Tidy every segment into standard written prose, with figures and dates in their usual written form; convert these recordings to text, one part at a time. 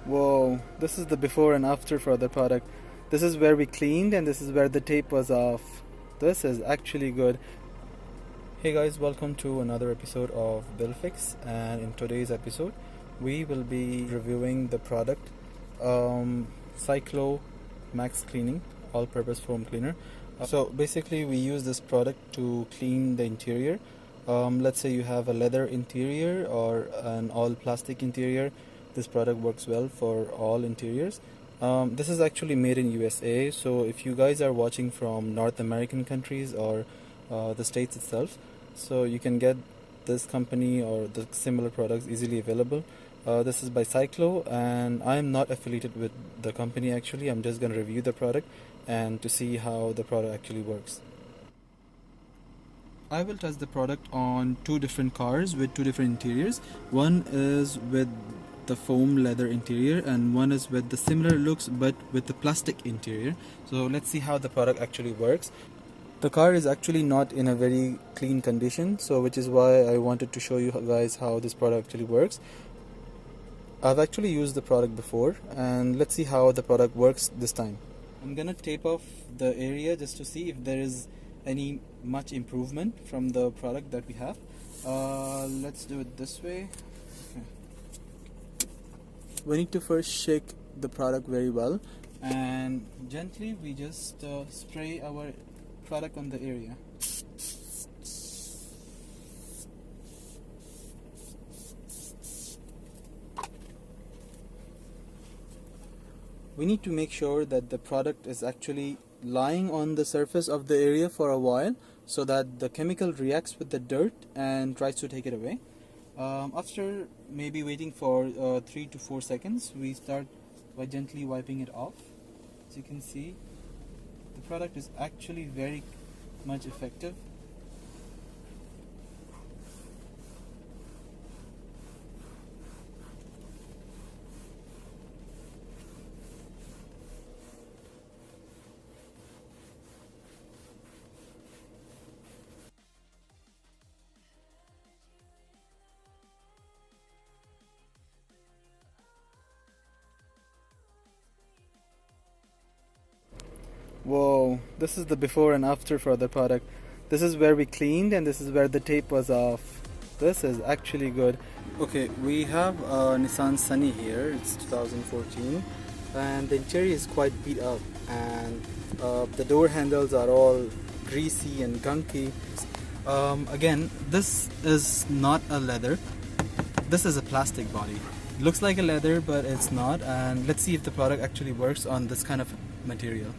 Whoa, this is the before and after for the product. This is where we cleaned and this is where the tape was off. This is actually good. Hey guys, welcome to another episode of BuildFix, and in today's episode we will be reviewing the product Cyclo Max Cleaning all-purpose foam cleaner. So basically we use this product to clean the interior. Let's say you have a leather interior or an all plastic interior. This product works well for all interiors. This is actually made in USA, so if you guys are watching from North American countries or the States itself, so you can get this company or the similar products easily available. This is by Cyclo, and I am not affiliated with the company actually. I'm just going to review the product and to see how the product actually works. I will test the product on two different cars with two different interiors. One is with the foam leather interior and one is with the similar looks but with the plastic interior. So let's see how the product actually works. The car is actually not in a very clean condition, so which is why I wanted to show you guys how this product actually works. I've actually used the product before, and let's see how the product works this time. I'm gonna tape off the area just to see if there is any much improvement from the product that we have. Let's do it this way. Okay. We need to first shake the product very well, and gently we just spray our product on the area. We need to make sure that the product is actually lying on the surface of the area for a while so that the chemical reacts with the dirt and tries to take it away. After maybe waiting for 3 to 4 seconds, we start by gently wiping it off. As you can see, the product is actually very much effective. Whoa, this is the before and after for the product. This is where we cleaned and this is where the tape was off. This is actually good. Okay, we have a Nissan Sunny here. It's 2014 and the interior is quite beat up, and the door handles are all greasy and gunky. Again, this is not a leather. This is a plastic body. It looks like a leather but it's not, and let's see if the product actually works on this kind of material.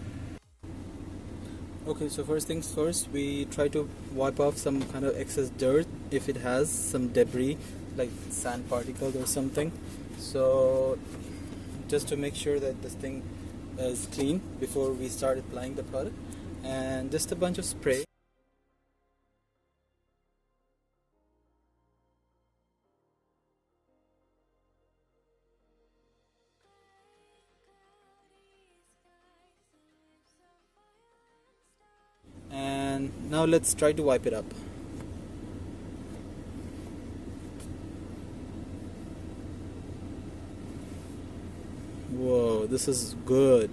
Okay, so first things first, we try to wipe off some kind of excess dirt if it has some debris like sand particles or something. So just to make sure that this thing is clean before we start applying the product, and just a bunch of spray. And now let's try to wipe it up. Whoa, this is good.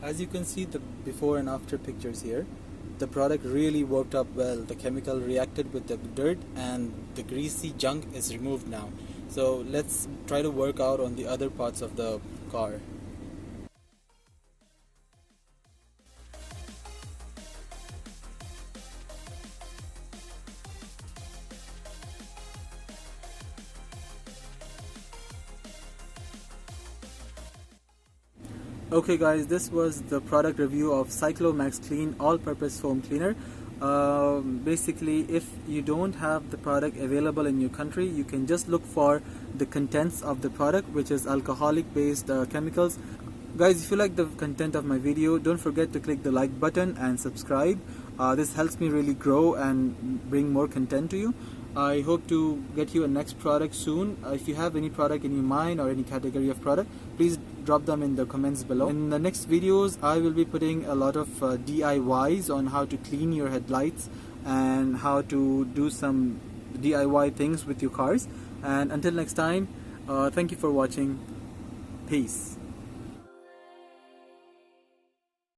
As you can see the before and after pictures here, the product really worked up well. The chemical reacted with the dirt and the greasy junk is removed now. So let's try to work out on the other parts of the car. Okay guys, this was the product review of Cyclo Max Clean all-purpose foam cleaner. Basically, if you don't have the product available in your country, you can just look for the contents of the product, which is alcoholic based chemicals. Guys, if you like the content of my video, don't forget to click the like button and subscribe. This helps me really grow and bring more content to you. I hope to get you a next product soon. If you have any product in your mind or any category of product, please drop them in the comments below. In the next videos, I will be putting a lot of DIYs on how to clean your headlights and how to do some DIY things with your cars. And until next time, thank you for watching. Peace.